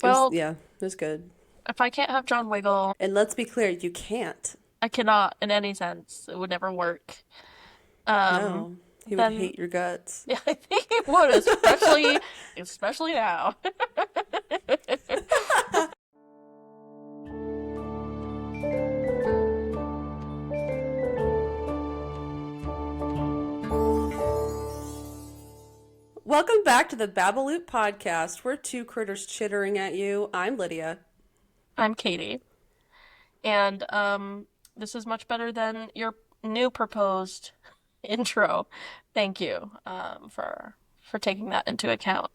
Well, It was good. if I can't have John Wiggle, And let's be clear, you can't. I cannot in any sense. It would never work. Um, No, he would then hate your guts. yeah, I think it would, especially now. Welcome back to the Babble podcast. We're two critters chittering at you. I'm Lydia. I'm Katie, and this is much better than your new proposed intro. Thank you for taking that into account.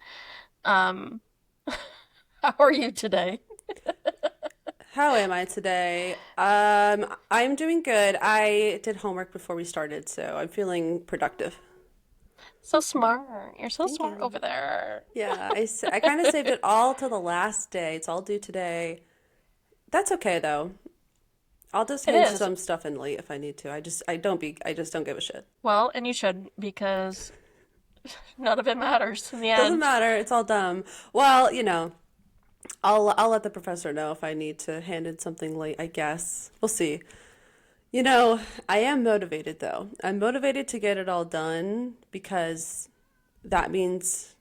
Um, how are you today? How am I today? I'm doing good. I did homework before we started, so I'm feeling productive. So smart. You're so Thank smart you. over there. Yeah, I kind of saved it all till the last day. It's all due today. That's okay though. I'll just It hand is. some stuff in late if I need to. I just don't give a shit. Well, and you should because none of it matters in the Doesn't end. matter. It's all dumb. Well, I'll let the professor know if I need to hand in something late, I guess. We'll see. I am motivated though. I'm motivated to get it all done because that means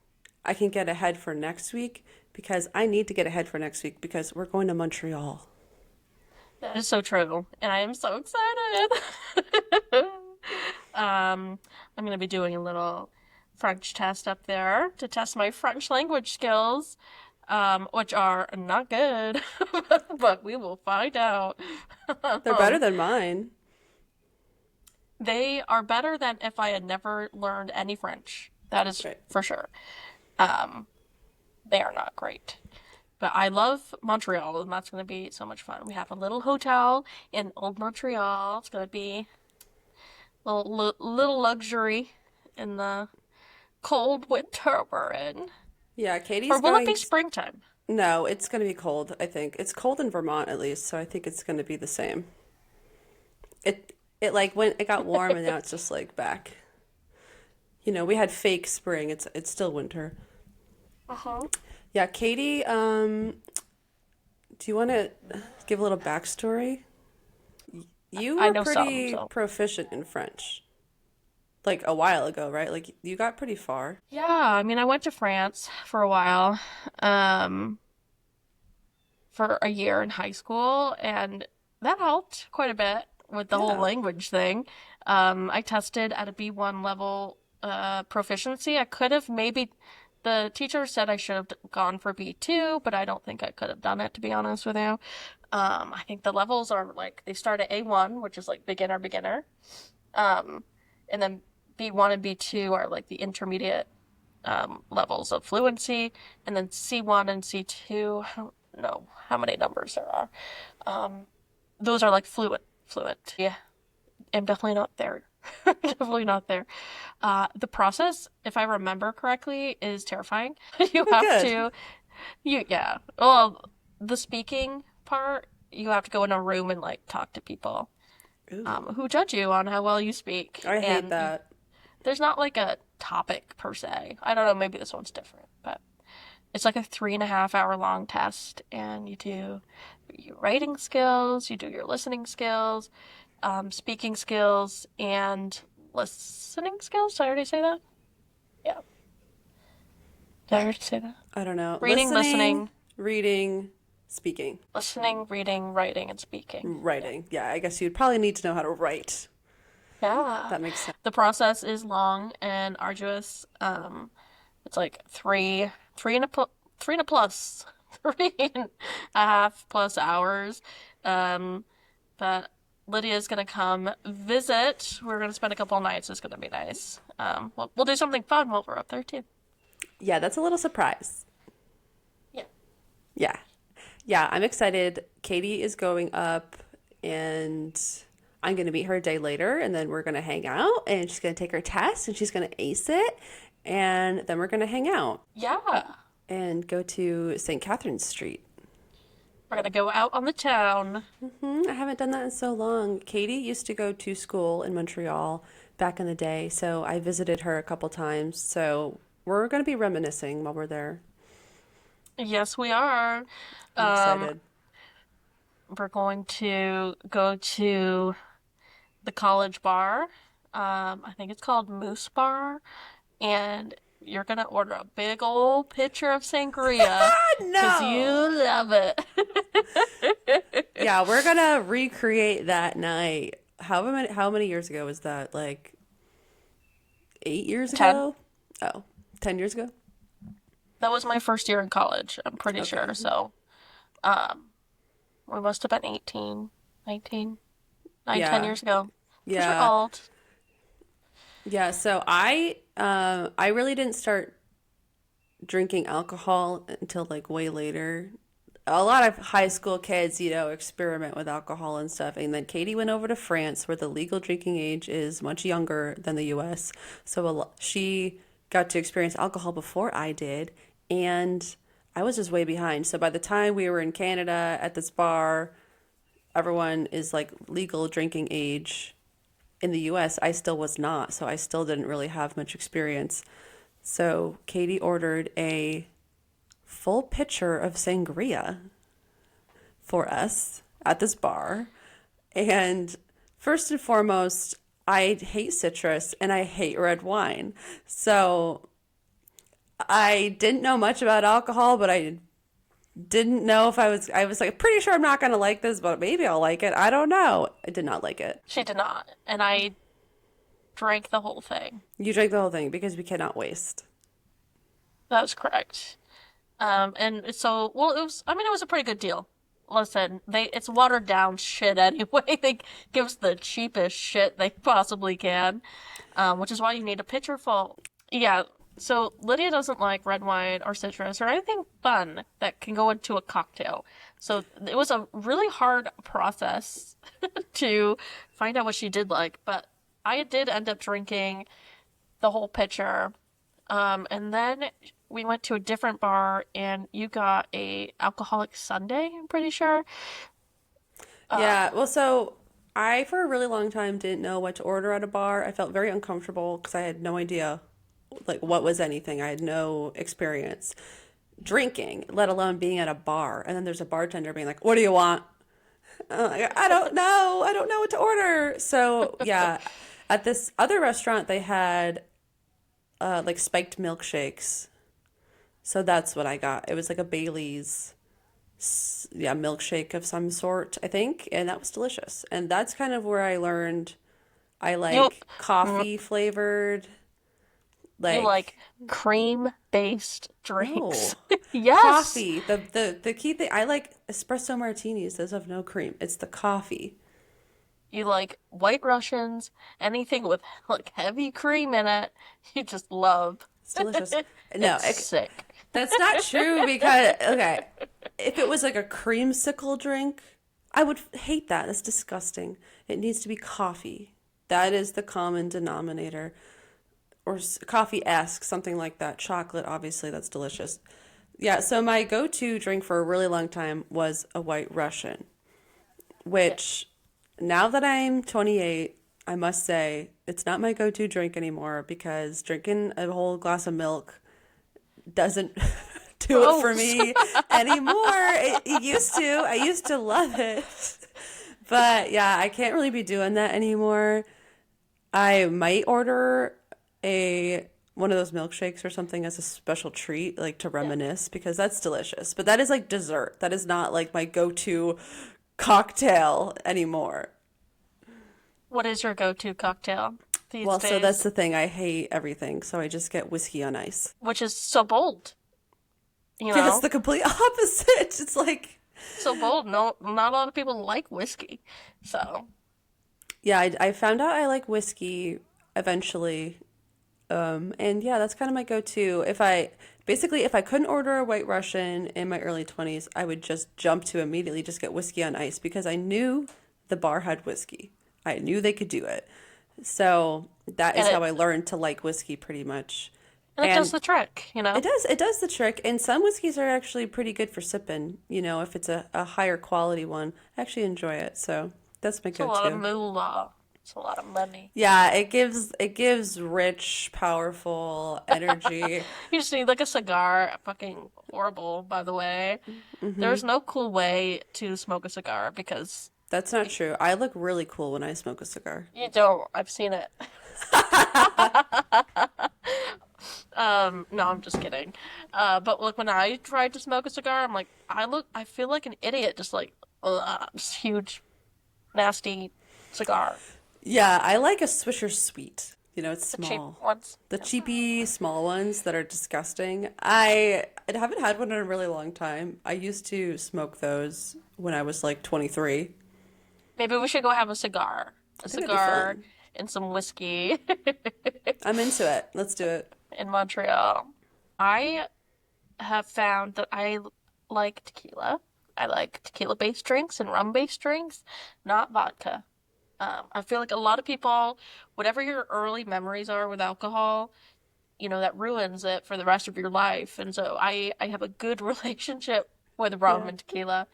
I can get ahead for next week because I need to get ahead for next week because we're going to Montreal. That is so true, and I am so excited. I'm gonna be doing a little French test up there to test my French language skills, which are not good, but we will find out. They're better Um, than mine. they are better than if I had never learned any French. That is Right. for sure. Um, they are not great. But I love Montreal, and that's going to be so much fun. We have a little hotel in Old Montreal. It's going to be a little luxury in the cold winter we're in. Yeah, Or Katie's will it be going. springtime? No, it's going to be cold, I think. It's cold in Vermont at least, so I think it's going to be the same. It like when it got warm and now it's just like back. We had fake spring. It's still winter. Uh-huh. Yeah, Katie, do you want to give a little backstory? You I were know some, pretty so. proficient in French, like a while ago, right? Like you got pretty far. Yeah, I mean, I went to France for a while, um, for a year in high school, and that helped quite a bit with the whole Yeah. language thing. I tested at a B1 level proficiency. I could have maybe, the teacher said I should have gone for B2, but I don't think I could have done it, to be honest with you. I think the levels are like, they start at A1, which is like beginner, beginner. Um, and then B1 and B2 are like the intermediate levels of fluency, and then C1 and C2, I don't know how many numbers there are. Um, those are like fluent. Yeah, I'm definitely not there. Definitely not there. The process, if I remember correctly, is terrifying. You Oh, have good. to, yeah. Well, the speaking part, you have to go in a room and like talk to people Ooh, who judge you on how well you speak, I hate and that. there's not like a topic per se. I don't know, maybe this one's different, but it's like a 3.5 hour long test, and you do your writing skills, you do your listening skills, speaking skills, and listening skills. Did I already say that? Yeah. Did I already say that? I don't know. Reading, Listening, listening, reading, speaking, reading, writing, and speaking. Yeah. writing. Yeah, I guess you'd probably need to know how to write. Yeah. That makes sense. The process is long and arduous. It's like three and a three and a plus, 3.5 plus hours. Um, but Lydia's gonna come visit. We're gonna spend a couple of nights. It's gonna be nice. We'll do something fun while we're up there too. Yeah, that's a little surprise. Yeah. Yeah. Yeah, I'm excited. Katie is going up and I'm going to meet her a day later and then we're going to hang out and she's going to take her test and she's going to ace it and then we're going to hang out Yeah. and go to St. Catherine's Street. We're gonna go out on the town. I haven't done that in so long. Katie used to go to school in Montreal back in the day, so I visited her a couple times. So we're going to be reminiscing while we're there. Yes, we are. I'm Um, excited. we're going to go to the college bar. I think it's called Moose Bar, and you're gonna order a big old pitcher of sangria because you No. love it. Yeah, we're gonna recreate that night. How many years ago was that? Like 8 years 10. ago? Oh, 10 years ago? That was my first year in college, I'm pretty Okay. sure. So, um, we must have been 18, 19, 9, 10 Yeah. years ago. Because we're Yeah. old. Yeah. So I really didn't start drinking alcohol until like way later. A lot of high school kids, experiment with alcohol and stuff. And then Katie went over to France where the legal drinking age is much younger than the US. So she got to experience alcohol before I did. And I was just way behind. So by the time we were in Canada at this bar, everyone is like legal drinking age. In the US, I still was not. So I still didn't really have much experience. So Katie ordered a full pitcher of sangria for us at this bar. And first and foremost, I hate citrus and I hate red wine. So I didn't know much about alcohol, but I didn't know if I was like pretty sure I'm not going to like this, but maybe I'll like it. I don't know. I did not like it. She did not. And I drank the whole thing. You drank the whole thing because we cannot waste. That was correct. And so, well, it was a pretty good deal. Listen, it's watered down shit anyway. They give us the cheapest shit they possibly can, which is why you need a pitcher full. Yeah, so Lydia doesn't like red wine or citrus or anything fun that can go into a cocktail. So it was a really hard process to find out what she did like, but I did end up drinking the whole pitcher. And then we went to a different bar and you got a alcoholic sundae, I'm pretty sure. Yeah, Um, well, so I, for a really long time, didn't know what to order at a bar. I felt very uncomfortable because I had no idea, like, what was anything. I had no experience drinking, let alone being at a bar. And then there's a bartender being like, "What do you want?" Like, I don't know. I don't know what to order. So, yeah, at this other restaurant, they had like spiked milkshakes. So that's what I got. It was like a Bailey's yeah, milkshake of some sort, I think, and that was delicious. And that's kind of where I learned I you like coffee flavored, you like like cream-based drinks. no, Yes. coffee. The key thing I like espresso martinis. Those have no cream. It's the coffee. You like White Russians, anything with like heavy cream in it, you just love. It's delicious. No, It's sick. that's not true because okay, if it was like a creamsicle drink, I would hate that. That's disgusting. It needs to be coffee. That is the common denominator. Or coffee-esque, something like that. Chocolate, obviously, that's delicious. Yeah, so my go-to drink for a really long time was a White Russian, Yeah. which now that I'm 28, I must say it's not my go-to drink anymore because drinking a whole glass of milk doesn't do it for Gross. me anymore. It used to. I used to love it. But yeah, I can't really be doing that anymore. I might order a one of those milkshakes or something as a special treat, like to Yeah. reminisce, because that's delicious. But that is like dessert. That is not like my go-to cocktail anymore. What is your go-to cocktail these Well, so that's days? the thing. I hate everything, so I just get whiskey on ice. Which is so bold, you Yeah, it's know? the complete opposite. It's like, So bold. No, not a lot of people like whiskey. So, yeah, I found out I like whiskey eventually. And yeah, that's kind of my go-to. If I couldn't order a White Russian in my early 20s, I would just jump to immediately just get whiskey on ice because I knew the bar had whiskey. I knew they could do it. So that and is how it I learned to like whiskey pretty much. and it does And the trick, you know? it does the trick. And some whiskeys are actually pretty good for sipping, if it's a higher quality one. I actually enjoy it. So that's my It's a lot of go-to. moolah. It's a lot of money. Yeah, it gives rich, powerful energy. You just need like a cigar. Fucking horrible, by the way. Hmm. There's no cool way to smoke a cigar because That's not true. I look really cool when I smoke a cigar. you don't. I've seen it. No, I'm just kidding. But like when I tried to smoke a cigar, I'm like, I feel like an idiot, just like, just huge, nasty cigar, Yeah, I like a Swisher Sweet. It's the cheap small. ones. The Yeah. cheapy small ones that are disgusting. I haven't had one in a really long time. I used to smoke those when I was like 23. Maybe we should go have I a think that'd be cigar, fun. and some whiskey I'm into it. Let's do it. in Montreal. I have found that I like tequila. I like tequila-based drinks and rum-based drinks, not vodka. I feel like a lot of people, whatever your early memories are with alcohol, that ruins it for the rest of your life. And so I have a good relationship with rum Yeah. and tequila.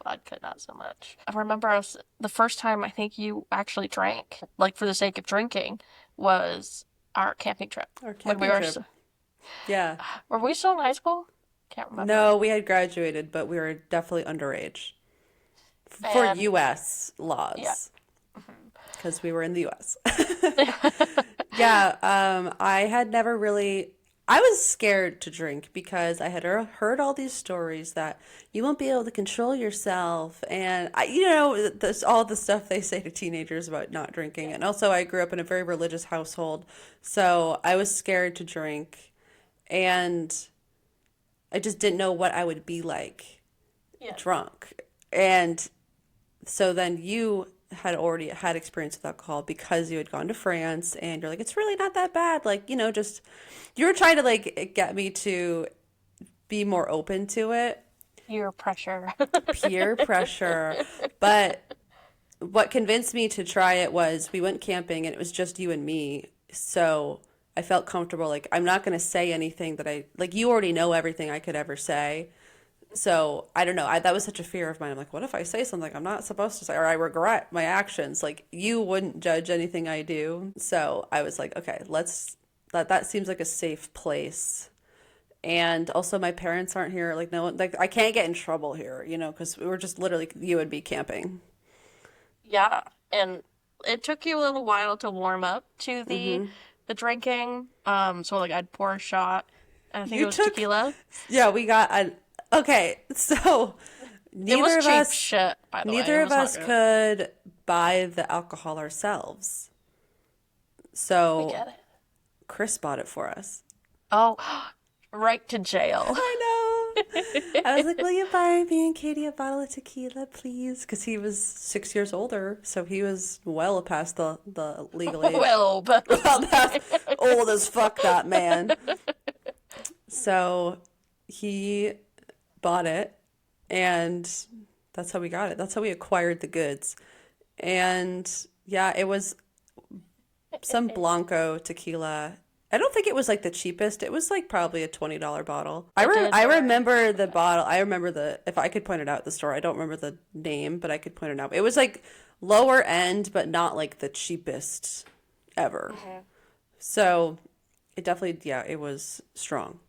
Vodka, not so much. I remember the first time I think you actually drank, like for the sake of drinking, was our camping trip. Our When we camping trip. Yeah. were we still in high school? Can't remember. No, we had graduated, but we were definitely underage for And US yeah. laws because we were in the US. Yeah, I had never really. I was scared to drink because I had heard all these stories that you won't be able to control yourself, and this all the stuff they say to teenagers about not drinking. Yeah. And also, I grew up in a very religious household, so I was scared to drink, and I just didn't know what I would be like Yeah. drunk. And so then you had already had experience with alcohol because you had gone to France and you're like, it's really not that bad. Like, just you were trying to like get me to be more open to it, Peer pressure. peer pressure. But what convinced me to try it was we went camping and it was just you and me. So I felt comfortable. Like, I'm not going to say anything like, you already know everything I could ever say. So I don't know. That was such a fear of mine. I'm like, what if I say something I'm not supposed to say, or I regret my actions? Like, you wouldn't judge anything I do. So I was like, okay, that seems like a safe place. And also, my parents aren't here. Like, no one, like, I can't get in trouble here, because we were just literally you and me camping. Yeah, and it took you a little while to warm up to the Hmm. the drinking. So like I'd pour a shot, and I think it You was took, tequila. yeah, we got an, okay, so It was neither of cheap us, shit, by the way. It neither of was not us good. could buy the alcohol ourselves. We So get it. Chris bought it for us. Oh, right to jail. I know. I was like, will you buy me and Katie a bottle of tequila, please? Because he was 6 years older, so he was well past the legal age. Well, but Well, that's old as fuck, that man. So he bought it, and that's how we got it. That's how we acquired the goods. And yeah, it was some Blanco tequila. I don't think it was like the cheapest. It was like probably a $20 bottle. I it did I vary. remember the bottle. I remember if I could point it out at the store. I don't remember the name, but I could point it out. It was like lower end, but not like the cheapest ever. Mhm. So it definitely, yeah, it was strong.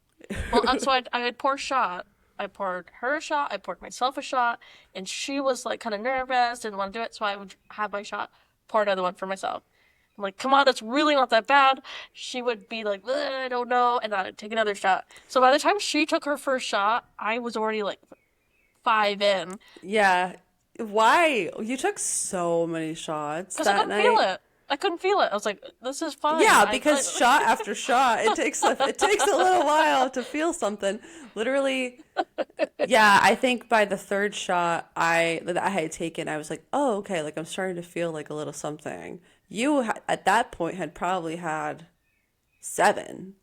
Well, so I would pour a shot. I poured her a shot. I poured myself a shot, and she was like kind of nervous, didn't want to do it. So I would have my shot, pour another one for myself. I'm like, come on, it's really not that bad. She would be like, I don't know, and I'd take another shot. So by the time she took her first shot, I was already like five in Yeah. Why? You took so many shots because I that couldn't feel night. it. I couldn't feel it. I was like, this is fine. Yeah, because shot after shot, it takes a little while to feel something. Literally, yeah, I think by the third shot that I had taken, I was like, "Oh, okay, like I'm starting to feel like a little something." At that point had probably had 7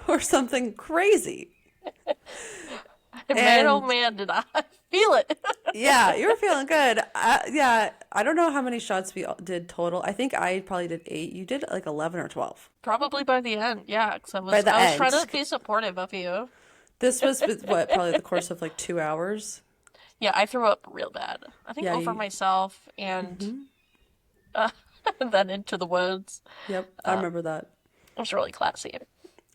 or something crazy. man, oh And man, did I feel it. yeah, you were feeling good. Yeah, I don't know how many shots we all did total. I think I probably did 8. You did like 11 or 12 Probably by the end, yeah, because by the I was trying end. to be supportive of you. This was with what, probably the course of like 2 hours. Yeah, I threw up real bad. I think Yeah, over you, myself and hmm uh, and then into the woods. Yep, I Uh, remember that. it was really classy.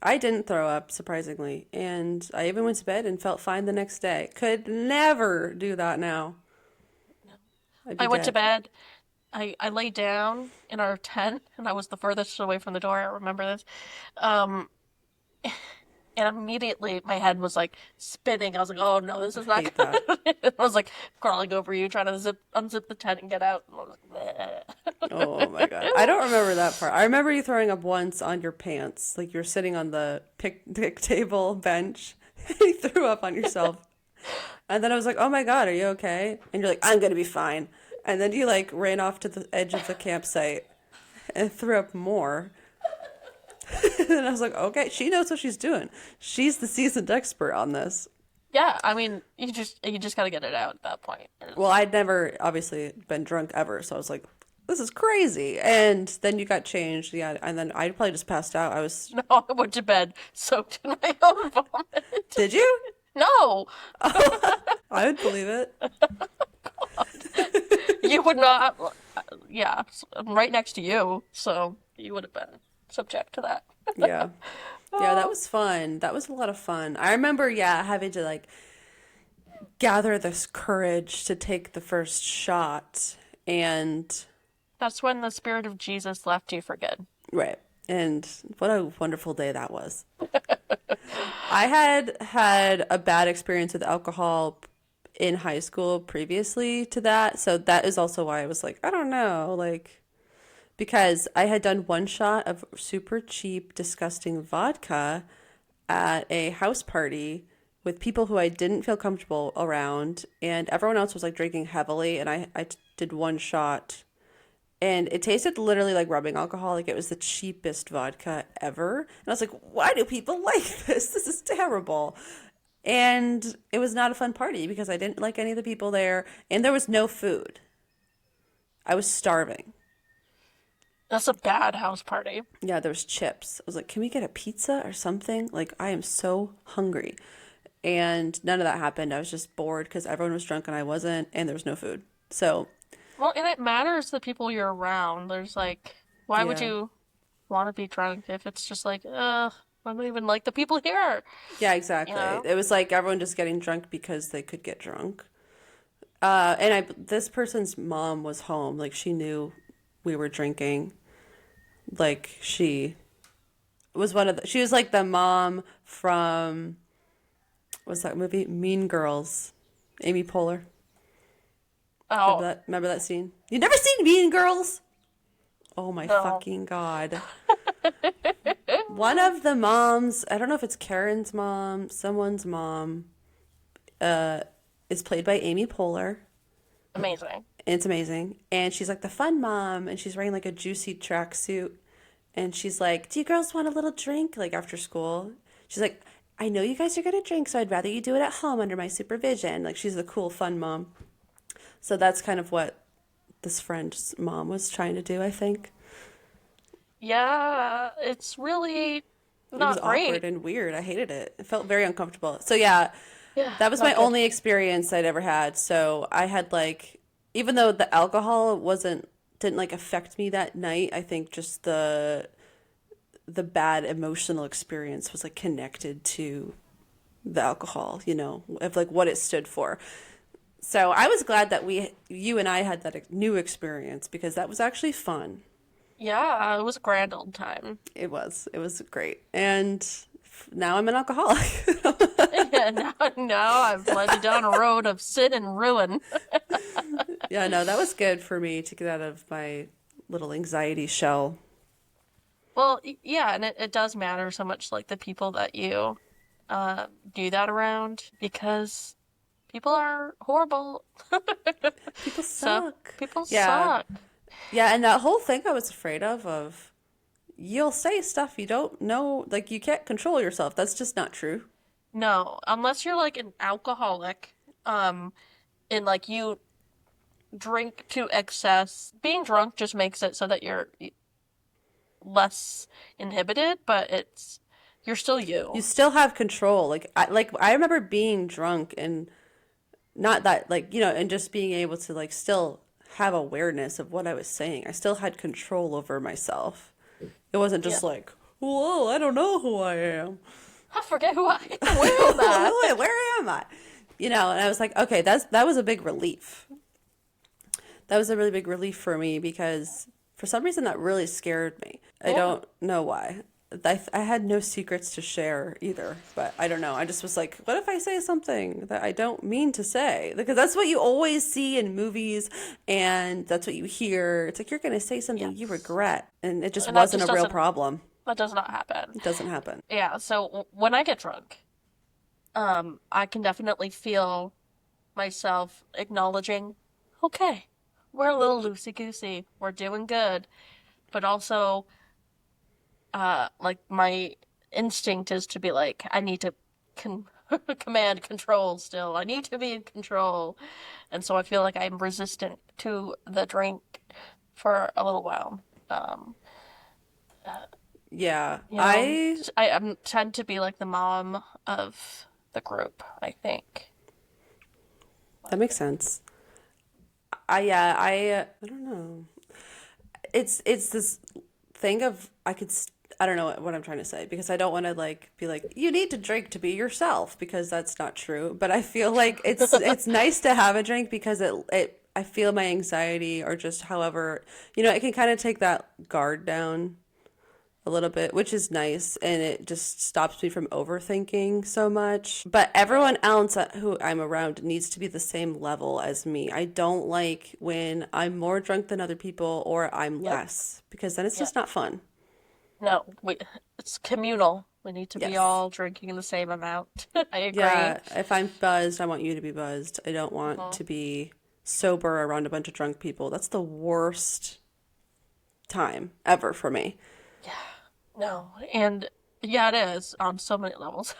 I didn't throw up, surprisingly, and I even went to bed and felt fine the next day. Could never do that now. I'd be I went to dead. bed. I lay down in our tent, and I was the furthest away from the door. I remember this. Um, and immediately my head was like spinning. I was like, "Oh no, this is not Hate that. good." I was like crawling over you, trying to unzip the tent and get out. And I was Oh my God. I like, don't remember that part. I remember you throwing up once on your pants. Like you're sitting on the picnic table bench and you threw up on yourself. And then I was like, oh my God, are you okay? And you're like, I'm gonna be fine. And then you like ran off to the edge of the campsite and threw up more. And I was like, okay, she knows what she's doing. She's the seasoned expert on this. yeah, I mean, you just gotta get it out at that point. Well, I'd never obviously been drunk ever, so I was like, this is crazy. And then you got changed, yeah, and then I probably just passed out. I was, No, I went to bed soaked in my own vomit. did you? No, I would believe it. you would not. Yeah, I'm right next to you, so you would have been subject to that. Yeah. Yeah, that was fun. That was a lot of fun. I remember, yeah, having to like gather this courage to take the first shot and That's when the spirit of Jesus left you for good. right. And what a wonderful day that was. I had had a bad experience with alcohol in high school previously to that, so that is also why I was like, I don't know, like because I had done one shot of super cheap, disgusting vodka at a house party with people who I didn't feel comfortable around, and everyone else was like drinking heavily, and I did one shot, and it tasted literally like rubbing alcohol, like it was the cheapest vodka ever. And I was like, why do people like this? This is terrible. And it was not a fun party because I didn't like any of the people there, and there was no food. I was starving. That's a bad house party. Yeah, there was chips. I was like, can we get a pizza or something? Like, I am so hungry. And none of that happened. I was just bored because everyone was drunk and I wasn't, and there was no food. So, Well, and it matters the people you're around. There's like, why would yeah. you want to be drunk if it's just like, I don't even like the people here, Yeah, you exactly. know? It was like everyone just getting drunk because they could get drunk. And this person's mom was home. Like, she knew we were drinking. Like, she was she was like the mom from, what's that movie? Mean Girls. Amy Poehler. Oh, Remember that scene? You never seen Mean Girls? Oh my no. fucking God. One of the moms, I don't know if it's Karen's mom, someone's mom, uh, is played by Amy Poehler. Amazing. It's amazing. And she's like the fun mom, and she's wearing like a juicy tracksuit. And she's like, do you girls want a little drink? Like after school. She's like, I know you guys are gonna drink, so I'd rather you do it at home under my supervision. Like she's the cool, fun mom. So that's kind of what this friend's mom was trying to do, I think. Yeah, it's really It was not awkward great. and weird. I hated it. It felt very uncomfortable. So yeah, Yeah, that was my not good. only experience I'd ever had. So I had like, even though the alcohol didn't like affect me that night, I think just the bad emotional experience was like connected to the alcohol, of like what it stood for. So I was glad that you and I had that new experience because that was actually fun. Yeah, it was a grand old time. It was great. And now I'm an alcoholic. Yeah, now I've led you down a road of sin and ruin. Yeah, no, that was good for me to get out of my little anxiety shell. Well, yeah, and it does matter so much, like the people that you do that around, because people are horrible. People So suck. people Yeah. suck. Yeah, and that whole thing I was afraid of you'll say stuff you don't know, like you can't control yourself. That's just not true. No, unless you're like an alcoholic, and like you drink to excess. Being drunk just makes it so that you're less inhibited, but you're still You you. still have control. Like I remember being drunk and not that like, and just being able to like still have awareness of what I was saying. I still had control over myself. It wasn't Yeah. just like, whoa, I don't know who I am. I forget who I am. Where am I? Where am I? And I was like, okay, that was a big relief. That was a really big relief for me because for some reason that really scared me. I Yeah. don't know why. I had no secrets to share either, but I don't know. I just was like, what if I say something that I don't mean to say? Because that's what you always see in movies and that's what you hear. It's like you're going to say something you Yes. regret, and it just And that wasn't just a real doesn't, problem. that does not happen. It doesn't happen. Yeah, so when I get drunk, I can definitely feel myself acknowledging, okay, we're a little loosey-goosey, we're doing good, but also, like my instinct is to be like, I need to command control still. I need to be in control. And so I feel like I'm resistant to the drink for a little while. Um, Yeah, you know, I tend to be like the mom of the group, I think. that makes sense. I don't know. It's this thing of I don't know what I'm trying to say because I don't want to like be like you need to drink to be yourself because that's not true. But I feel like it's nice to have a drink because it I feel my anxiety or just however it can kind of take that guard down a little bit, which is nice, and it just stops me from overthinking so much. But everyone else who I'm around needs to be the same level as me. I don't like when I'm more drunk than other people or I'm Yep. less because then it's Yeah. just not fun. No, it's communal. We need to be Yes. all drinking the same amount. I agree. Yeah, if I'm buzzed, I want you to be buzzed. I don't want Mhm. to be sober around a bunch of drunk people. That's the worst time ever for me. Yeah. No, and yeah, it is on so many levels.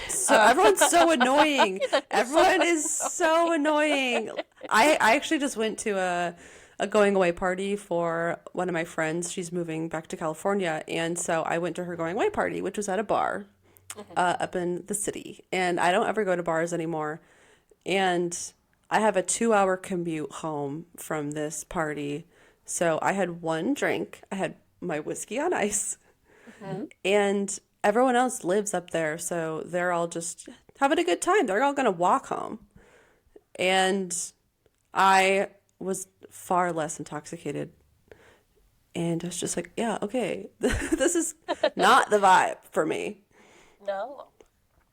So uh, everyone's so annoying. it's so Everyone is so annoying. I actually just went to a going away party for one of my friends. She's moving back to California, and so I went to her going away party, which was at a bar up in the city. And I don't ever go to bars anymore. And I have a 2 hour commute home from this party. So I had one drink. I had my whiskey on ice Mhm. and everyone else lives up there, so they're all just having a good time. They're all gonna walk home. And I was far less intoxicated. And I was just like, yeah, okay. This is not the vibe for me. No,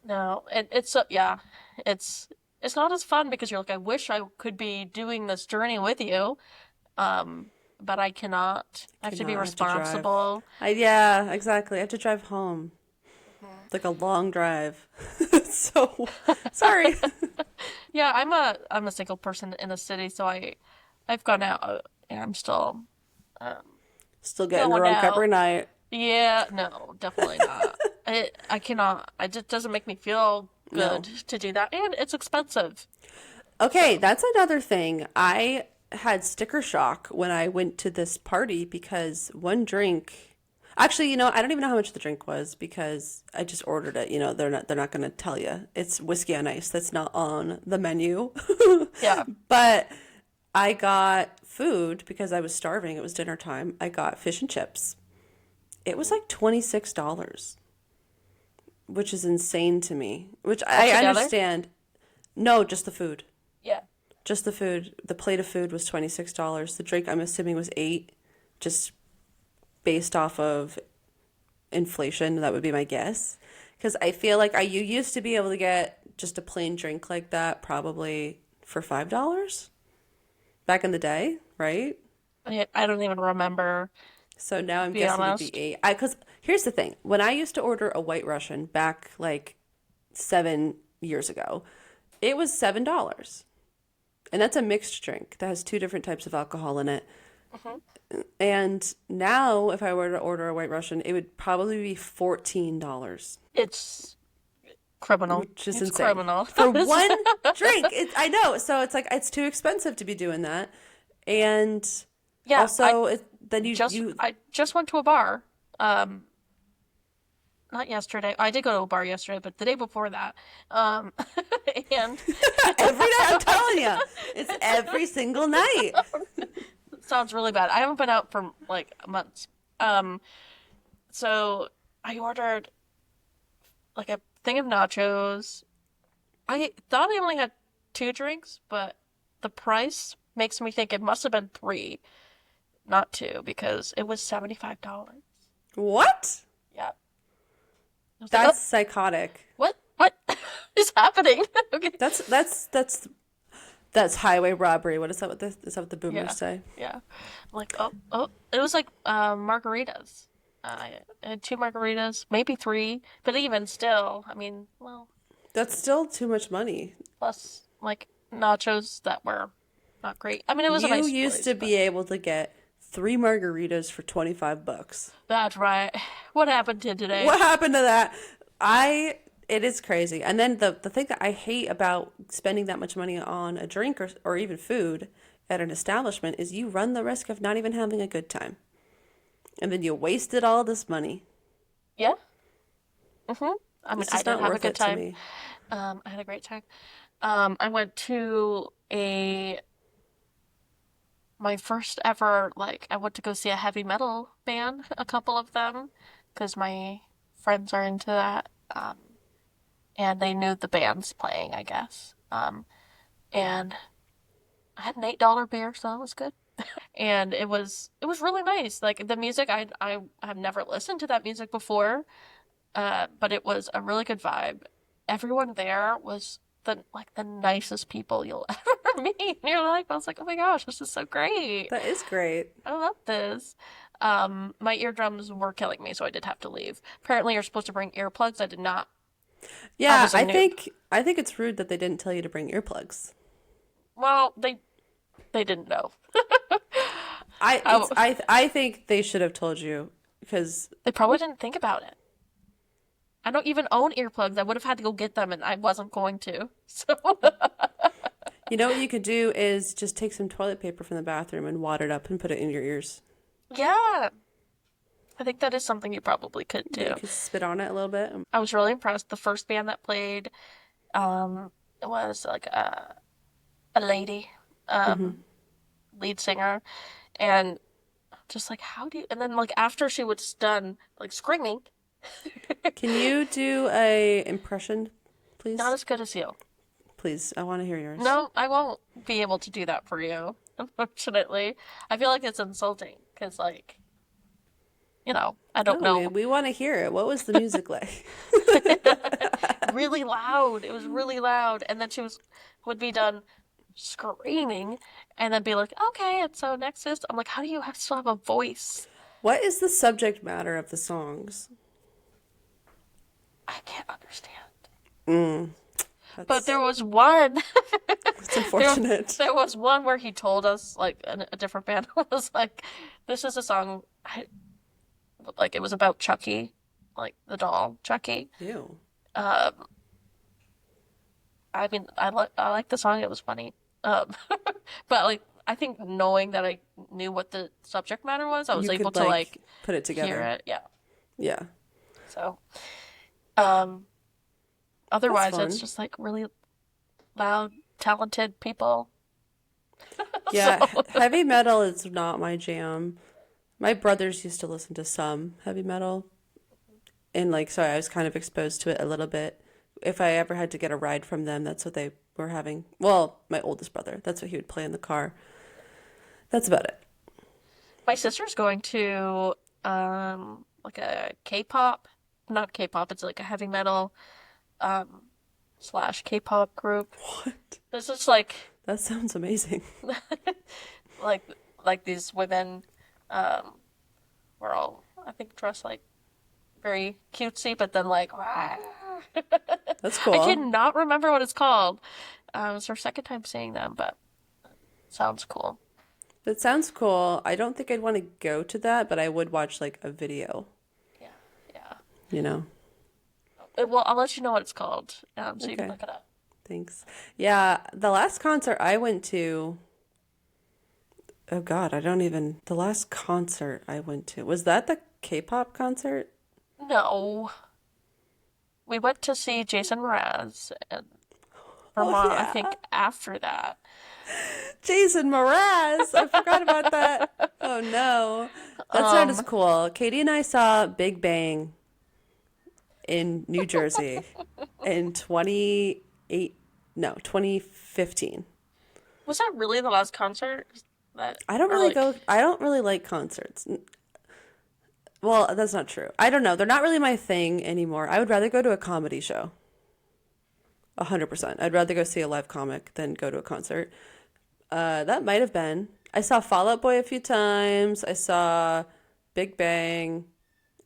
no, and yeah, it's it's not as fun because you're like, I wish I could be doing this journey with you, um, but I cannot. I have to be Cannot, I have to drive. responsible. Yeah, exactly. I have to drive home. Mhm. It's like a long drive. So sorry. Yeah, I'm a single person in the city, so I've gone out and I'm still um, Still getting going drunk every out. night. Yeah, no, definitely not. I cannot. It just doesn't make me feel good No. to do that, and it's expensive. Okay, So, that's another thing. I had sticker shock when I went to this party because one drink. Actually, I don't even know how much the drink was because I just ordered it. They're not going to tell you. It's whiskey on ice. That's not on the menu. yeah. But I got food because I was starving. It was dinner time. I got fish and chips. It was Mhm. like $26, which is insane to me. Which I Altogether? understand. No, just the food. Yeah. Just the food. The plate of food was $26. The drink, I'm assuming, was 8, just based off of inflation. That would be my guess. Because I feel like you used to be able to get just a plain drink like that probably for $5 back in the day, right? I don't even remember, So now to I'm be guessing it'd be honest. 8. Because here's the thing: when I used to order a White Russian back like 7 years ago, it was $7. And that's a mixed drink that has two different types of alcohol in it. Mhm. And now, if I were to order a White Russian, it would probably be $14, It's criminal. which is It's insane. criminal. For one drink, I know. So it's like, it's too expensive to be doing that. And Yeah, also, then I just went to a bar. Um, not yesterday. I did go to a bar yesterday, but the day before that. Um, and every night, I'm telling you, it's every single night. sounds really bad. I haven't been out for like months. Um, so I ordered like a thing of nachos. I thought I only had two drinks, but the price makes me think it must have been three, not two, because it was $75. What? Yeah. I was like, oh, That's psychotic. what? What is happening? Okay. That's highway robbery. What is that? Is that what the boomers Yeah. say? Yeah. I'm like, oh, oh. It was like margaritas. I had two margaritas, maybe three, but even still, I mean, well, That's still too much money. plus like nachos that were not great. I mean, it was a You nice used place, to but be able to get three margaritas for $25. that's right. What happened to today? What happened to that? It is crazy. And then the thing that I hate about spending that much money on a drink or even food at an establishment is you run the risk of not even having a good time. And then you wasted all this money. Yeah. Mm-hmm. I mean, It's I just did not have a worth good it to time. me. I had a great time. I went to a my first ever like I went to go see a heavy metal band, a couple of them, because my friends are into that. And they knew the band's playing, I guess. And I had an $8 beer, so that was good. And it was really nice. Like the music, I have never listened to that music before, but it was a really good vibe. Everyone there was the nicest people you'll ever meet in your life. I was like, oh my gosh, this is so great. That is great. I love this. My eardrums were killing me, so I did have to leave. Apparently, you're supposed to bring earplugs. I did not. I Yeah, was a noob. I think it's rude that they didn't tell you to bring earplugs. Well, they didn't know. I, I think they should have told you because they probably didn't think about it. I don't even own earplugs. I would have had to go get them, and I wasn't going to. So, you know what you could do is just take some toilet paper from the bathroom and wad it up and put it in your ears. yeah, I think that is something you probably could Yeah, you do. could spit on it a little bit. I was really impressed. The first band that played, it was like a lady, um, Hmm. lead singer, and just like how do you? And then like after she was done, like screaming, Can you do a impression, not please? as good as you. Please, I want to hear yours. No, I won't be able to do that for you, unfortunately. I feel like it's insulting because, like, I don't No, know. we want to hear it. What was the music like? Really loud. It was really loud. And then would be done screaming and then be like, okay, and so next is, I'm like, how do you still have a voice? What is the subject matter of the songs? I can't understand. Mm, But that's there was one, that's there, unfortunate. there was one where he told us, like, a different band was like, this is a song, like, it was about Chucky, like, the doll, Chucky. Ew. Um, I mean, I like the song. It was funny. Um, but like, I think knowing that I knew what the subject matter was, I was You able could to like like put it hear together. it. Yeah. Yeah, So, um, that's otherwise, it's fun. just like really loud, talented people. So, Yeah, heavy metal is not my jam. My brothers used to listen to some heavy metal, and like, so I was kind of exposed to it a little bit. If I ever had to get a ride from them, that's what they were having. Well, my oldest brother, that's what he would play in the car. That's about it. my sister's going to like a K-pop, not K-pop. It's like a heavy metal um slash K-pop group. What? This is like That sounds amazing. like like these women um were all I think dressed like very cutesy, but then like I That's cool. cannot remember what it's called. It's our second time seeing them, but sounds cool. That sounds cool. I don't think I'd want to go to that, but I would watch like a video, Yeah, yeah. you know? Well, I'll let you know what it's called, so you can Okay, look it up. thanks. Yeah, the last concert I went to, oh God, the last concert I went to, was that the K-pop concert? No, we went to see Jason Mraz in Oh Vermont. I yeah. think after that. Jason Mraz. I forgot about that. Oh no. That's not as Um, cool. Katie and I saw Big Bang in New Jersey in 28 no, 2015. was that really the last concert? That or like I don't really like concerts. Well, that's not true. I don't know. They're not really my thing anymore. I would rather go to a comedy show. 100%. I'd rather go see a live comic than go to a concert. That might have been. I saw Fall Out Boy a few times. I saw Big Bang,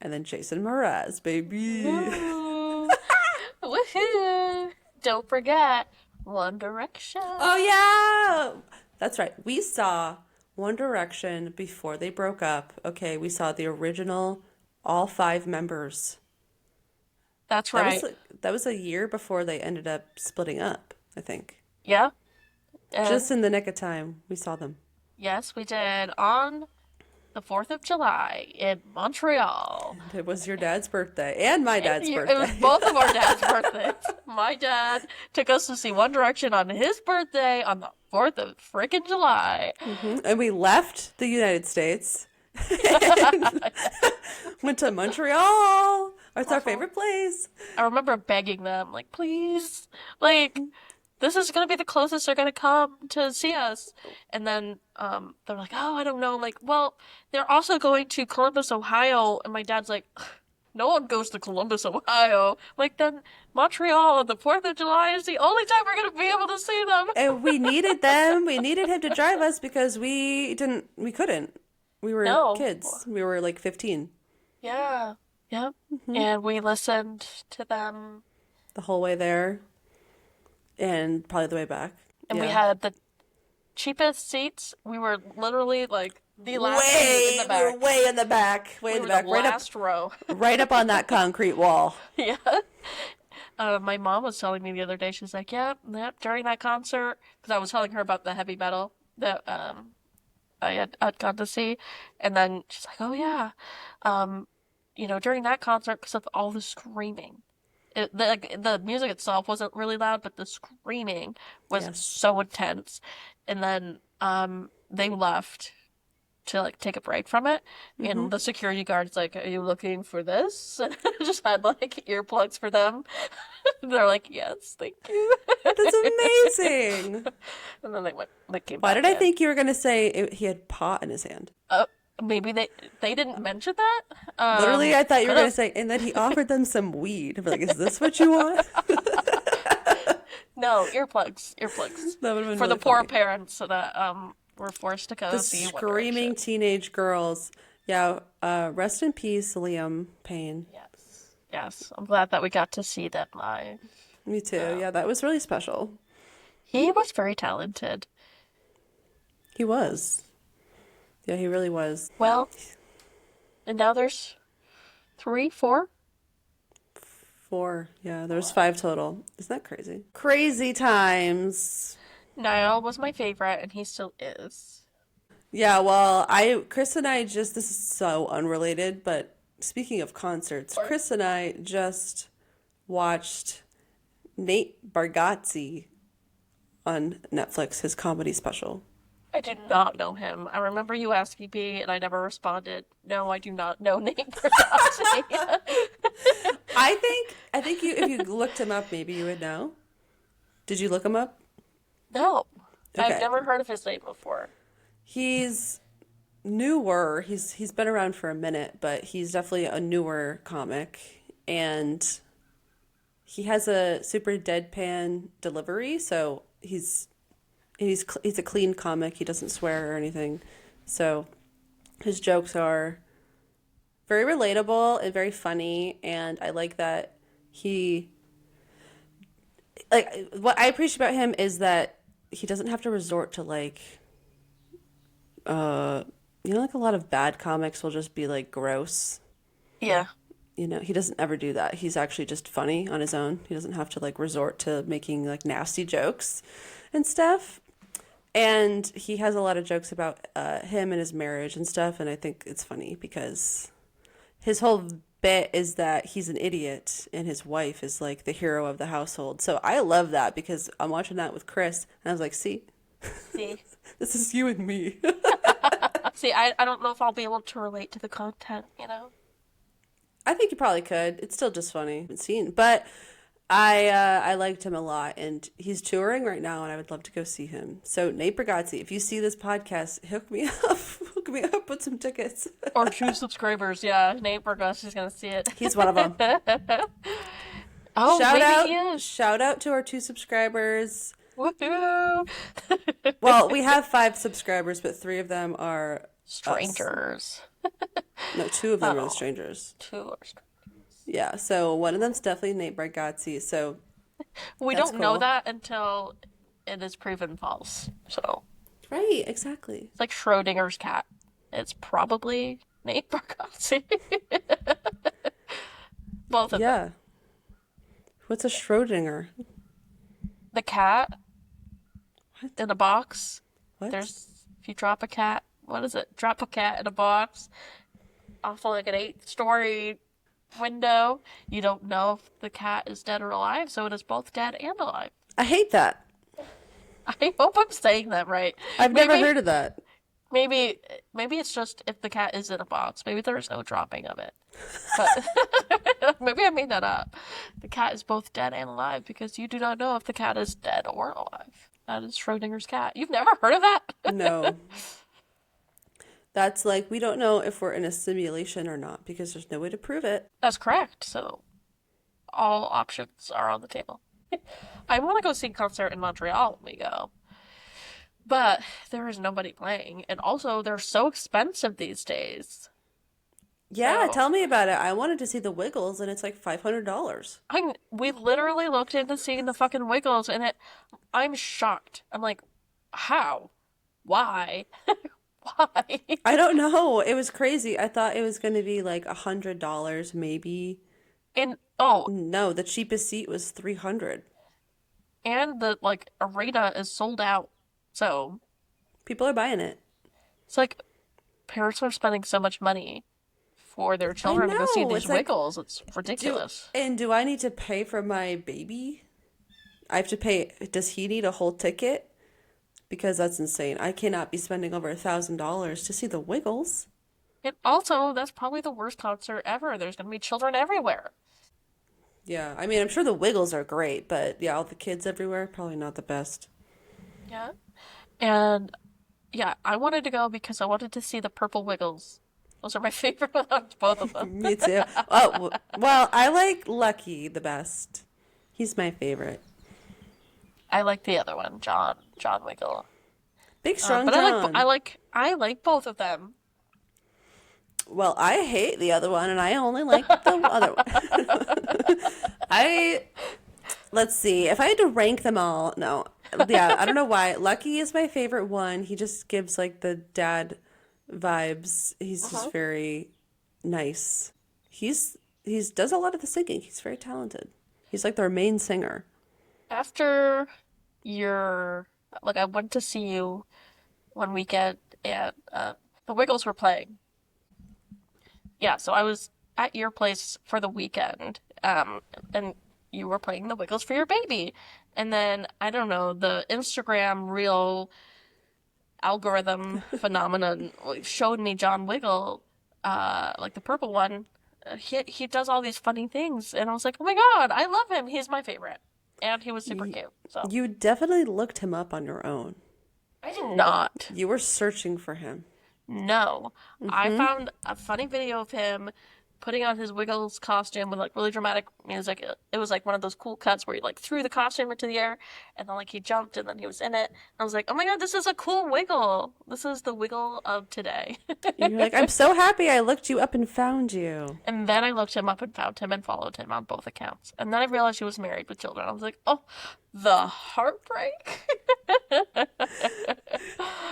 and then Jason Mraz, baby. woo, woohoo! Don't forget One Direction. Oh yeah, that's right. We saw One Direction before they broke up. Okay, we saw the original, all five members. That's That was right. that was a year before they ended up splitting up, I think. Yeah. Just And in the nick of time, we saw them. yes, we did on the 4th of July in Montreal. And it was your dad's birthday and my dad's It was birthday. both of our dad's birthdays. My dad took us to see One Direction on his birthday on the 4th of frickin' July. And we left the United States and went to Montreal. It's our favorite place. I remember begging them, like, please, like, this is gonna be the closest they're gonna come to see us. And then they're like, oh, I don't know. Like, well, they're also going to Columbus, Ohio. And my dad's like, no one goes to Columbus, Ohio. Like, then Montreal on the 4th of July is the only time we're gonna be able to see them. And we needed them. We needed him to drive us because we couldn't. We were No. kids. We were like 15 Yeah. Yep. And we listened to them. the whole way there and probably the way back. And we Yeah. had the cheapest seats. We were literally like the last seat in Way, the we were back. way in the back, way We in were the back, the right up, last row. right up on that concrete wall. Yeah. My mom was telling me the other day, she's like, yeah, yep, during that concert, because I was telling her about the heavy metal that I'd gone to see. And then she's like, oh, yeah, during that concert, because of all the screaming. The music itself wasn't really loud, but the screaming was Yes. so intense. And then they left to like take a break from it, and the security guard's like, "Are you looking for this?" And I just had like earplugs for them. They're like, "Yes, thank you." That's amazing. And then they came Why back did I in. think you were going to say he had pot in his hand? Uh, Maybe they didn't mention that. Literally, I thought you were Could going to have. say, and then he offered them some weed. I'm like, is this what you want? No, earplugs That would have been for the really poor funny. parents that were forced to go The see One screaming Direction. teenage girls. Yeah, rest in peace, Liam Payne. Yes, yes. I'm glad that we got to see them live. Me too. Yeah, that was really special. He was very talented. He was. Yeah, he really was. Well, and now there's three, four. 4. Yeah, there's 5 total. Isn't that crazy? Crazy times. Niall was my favorite, and he still is. Yeah, well, Chris and I just, this is so unrelated, but speaking of concerts, Chris and I just watched Nate Bargatze on Netflix, his comedy special. I do not know him. I remember you asking me, and I never responded. No, I do not know Nate Bargatze. I think you if you looked him up, maybe you would know. Did you look him up? No, I've Okay. never heard of his name before. He's newer. He's been around for a minute, but he's definitely a newer comic, and he has a super deadpan delivery, so he's a clean comic. He doesn't swear or anything. So his jokes are very relatable and very funny, and I like that he like what I appreciate about him is that he doesn't have to resort to like like a lot of bad comics will just be like gross. Yeah, He doesn't ever do that. He's actually just funny on his own. He doesn't have to like resort to making like nasty jokes and stuff. And he has a lot of jokes about him and his marriage and stuff. And I think it's funny because his whole bit is that he's an idiot and his wife is like the hero of the household. So I love that because I'm watching that with Chris and I was like, see, See, This is you and me. see, I don't know if I'll be able to relate to the content, you know? I think you probably could. It's still just funny and seen, but I liked him a lot, and he's touring right now, and I would love to go see him. So Nate Bargatze, if you see this podcast, hook me up, hook me up with some tickets. Or 2 subscribers, yeah. Nate Burgos is gonna see it. He's one of them. Oh, maybe he is. Shout out to our 2 subscribers. Woohoo! Well, we have 5 subscribers, but 3 of them are us. Strangers. No, 2 of them are the Oh, strangers. 2 are. Yeah, so one of them's definitely Nate Bargatze, so We that's don't know cool. that until it is proven false. So Right, exactly. it's like Schrodinger's cat. It's probably Nate Bargatze. Both of them. Yeah. What's a Schrodinger? The cat What? in a box. What? If you drop a cat, what is it? Drop a cat in a box off of like an 8-story window. You don't know if the cat is dead or alive, so it is both dead and alive. I hate that. I hope I'm saying that right. I've never Maybe, heard of that. maybe, maybe it's just if the cat is in a box. Maybe there's no dropping of it. But maybe I made that up. The cat is both dead and alive because you do not know if the cat is dead or alive. That is Schrodinger's cat. You've never heard of that? No. That's like, we don't know if we're in a simulation or not because there's no way to prove it. That's correct. So all options are on the table. I want to go see a concert in Montreal when we go, but there is nobody playing, and also they're so expensive these days. Yeah, So tell me about it. I wanted to see the Wiggles and it's like $500. we literally looked into seeing the fucking Wiggles, and I'm shocked. I'm like, how? Why? Why? I don't know. It was crazy. I thought it was going to be like $100 maybe. And oh, No, the cheapest seat was 300. and the like arena is sold out. So People are buying it. it's like parents are spending so much money for their I children to go see know. these It's like, Wiggles. It's ridiculous. do I need to pay for my baby? I have to pay. Does he need a whole ticket? Because that's insane. I cannot be spending over $1,000 to see the Wiggles. And also, that's probably the worst concert ever. There's going to be children everywhere. Yeah, I mean, I'm sure the Wiggles are great, but yeah, all the kids everywhere, probably not the best. Yeah. And yeah, I wanted to go because I wanted to see the purple Wiggles. Those are my favorite ones, both of them. Me too. Oh, well, I like Lucky the best. He's my favorite. I like the other one, John Wiggle. Big Strong But John. I like both of them. Well, I hate the other one, and I only like the other one. Let's see. If I had to rank them all, no. Yeah, I don't know why. Lucky is my favorite one. He just gives like the dad vibes. He's Uh-huh. just very nice. He's does a lot of the singing. He's very talented. He's like their main singer. After your like, I went to see you one weekend, and the Wiggles were playing. Yeah, so I was at your place for the weekend, and you were playing the Wiggles for your baby. And then, I don't know, the Instagram reel algorithm phenomenon showed me John Wiggle, like the purple one. He does all these funny things, and I was like, oh my God, I love him. He's my favorite. And he was super cute, so. You definitely looked him up on your own. I did not. You were searching for him. No. I Mm-hmm. found a funny video of him putting on his Wiggles costume with like really dramatic music. It was like one of those cool cuts where he like threw the costume into the air and then like he jumped and then he was in it. I was like, oh my God, this is a cool Wiggle. This is the Wiggle of today. You're like, I'm so happy I looked you up and found you. And then I looked him up and found him and followed him on both accounts. And then I realized he was married with children. I was like, oh, the heartbreak.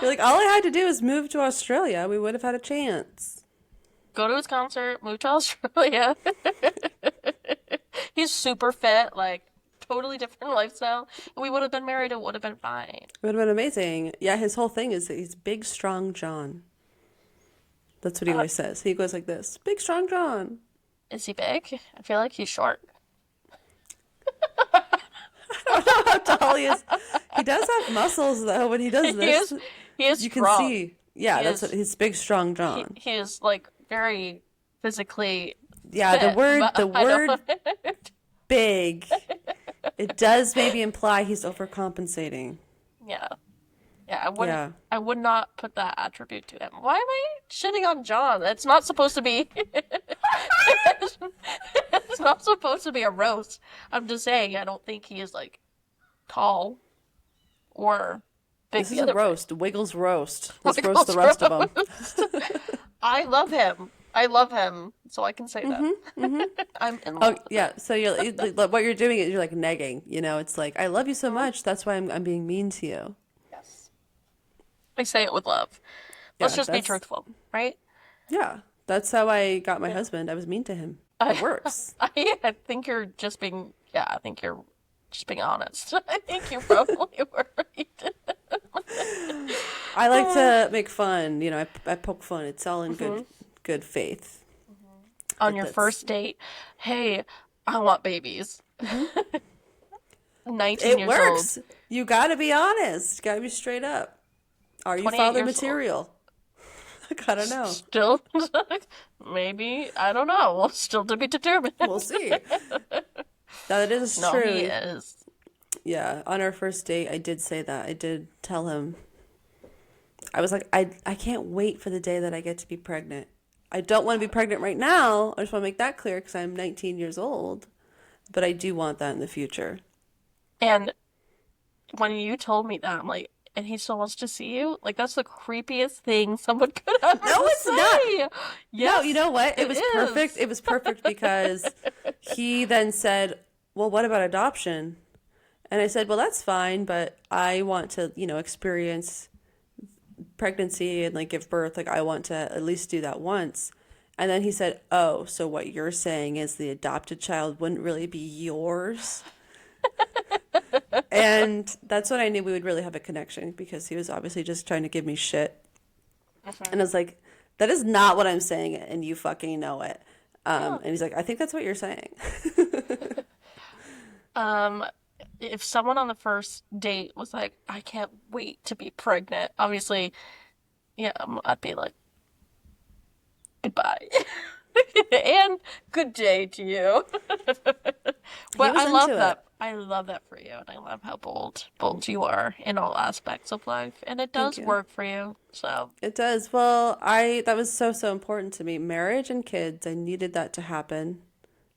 You're like, all I had to do is move to Australia. We would have had a chance. Go to his concert, move to Australia. He's super fit, like totally different lifestyle. We would have been married, it would have been fine. It would have been amazing. Yeah, his whole thing is that he's Big Strong John. That's what he always says. He goes like this, Big Strong John. Is he big? I feel like he's short. How tall he is. He does have muscles though. When he does He this, is he is you can strong. see. He Yeah, that's what is his big, strong John. he is like very physically Yeah, the fit, word, the but I don't. word big, it does maybe imply he's overcompensating. Yeah. Yeah, I wouldn't. Yeah. I would not put that attribute to him. Why am I shitting on John? It's not supposed to be. It's not supposed to be a roast. I'm just saying I don't think he is like tall or big This the is a other way. roast. Wiggles roast. Let's roast the Michael's rest of them. roast. I love him. I love him, so I can say that. I'm in love Oh with him. yeah, so what you're doing is you're like negging. It's like I love you so Mhm. much. That's why I'm being mean to you. Yes, I say it with love. Let's Yeah, just be truthful, right? yeah, that's how I got my Yeah. husband. I was mean to him. It I, works. I think you're just being, yeah, I think you're just being honest. I think you probably were right. I like to make fun. I poke fun. It's all in Mhm. good faith. On But your that's first date, hey, I want babies. hmm 19 it years old, works. You got to be honest. Got to be straight up. Are you 28 father years old. material? I gotta know. Still, maybe, I don't know. Still to be determined. We'll see. That is No, he true. is. Yeah, on our first date, I did say that. I did tell him. I was like, I can't wait for the day that I get to be pregnant. I don't want to be pregnant right now. I just want to make that clear because I'm 19 years old. But I do want that in the future. And when you told me that, I'm like, and he still wants to see you? Like, that's the creepiest thing someone could ever No, it's not. say. No, you Yes, know what? It it was perfect. is. It was perfect because he then said, well, what about adoption? And I said, well, that's fine, but I want to, experience pregnancy and like give birth. Like, I want to at least do that once. And then he said, oh, so what you're saying is the adopted child wouldn't really be yours? And that's when I knew we would really have a connection because he was obviously just trying to give me shit. And I was like, that is not what I'm saying, and you fucking know it. Yeah. And he's like, I think that's what you're saying. Um, if someone on the first date was like, I can't wait to be pregnant, obviously, yeah, I'd be like, goodbye. And good day to you. He But was I love into it. that. I love that for you, and I love how bold you are in all aspects of life, and it Thank does you. work for you. So, It does. Well, that was so, so important to me. Marriage and kids, I needed that to happen.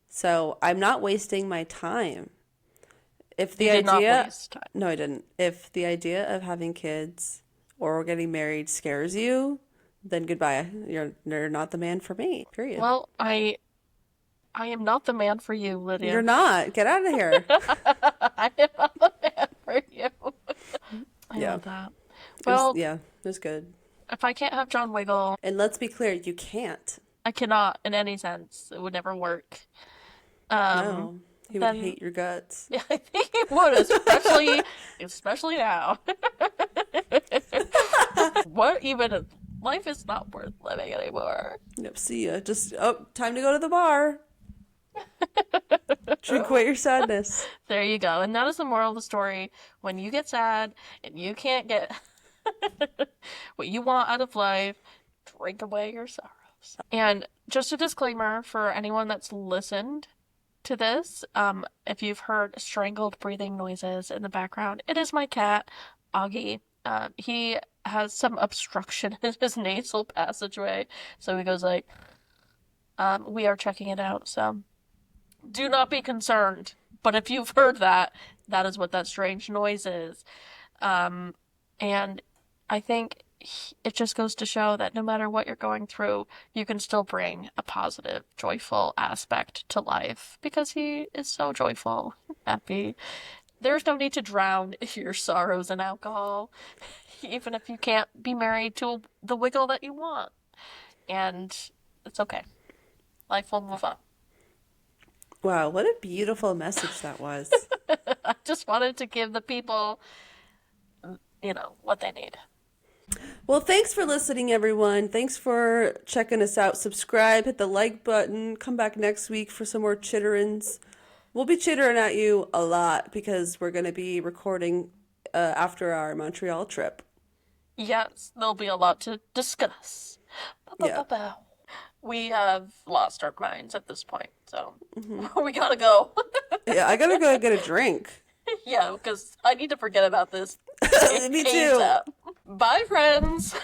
So I'm not wasting my time. If you the did not idea, waste time. no, I didn't. If the idea of having kids or getting married scares you, then goodbye. You're not the man for me. Period. Well, I am not the man for you, You're Lydia. not. Get out of here. I am not the man for you. I Yeah. love that. Well, It was good. if I can't have John Wiggle, And let's be clear, you can't. I cannot in any sense. It would never work. Um, No. He would then hate your guts. yeah, I think it would, especially now. What even? Life is not worth living anymore. Yep, see ya. Just, time to go to the bar. Drink away your sadness. There you go. And that is the moral of the story. When you get sad and you can't get what you want out of life, drink away your sorrows. And just a disclaimer for anyone that's listened to this, if you've heard strangled breathing noises in the background, it is my cat, Augie. He has some obstruction in his nasal passageway, so he goes like, we are checking it out, so do not be concerned. But if you've heard that, that is what that strange noise is. Um, and I think it just goes to show that no matter what you're going through, you can still bring a positive, joyful aspect to life because he is so joyful, happy. There's no need to drown your sorrows in alcohol, even if you can't be married to the wiggle that you want. And it's okay. Life will move on. Wow, what a beautiful message that was. I just wanted to give the people, what they need. Well, thanks for listening, everyone. Thanks for checking us out. Subscribe, hit the like button. Come back next week for some more chitterings. We'll be chittering at you a lot because we're going to be recording after our Montreal trip. Yes, there'll be a lot to discuss. Yeah. Ba-ba-ba-bow. We have lost our minds at this point, so we gotta go. Yeah, I gotta go get a drink. Yeah, because I need to forget about this Me too. ASAP. Bye, friends.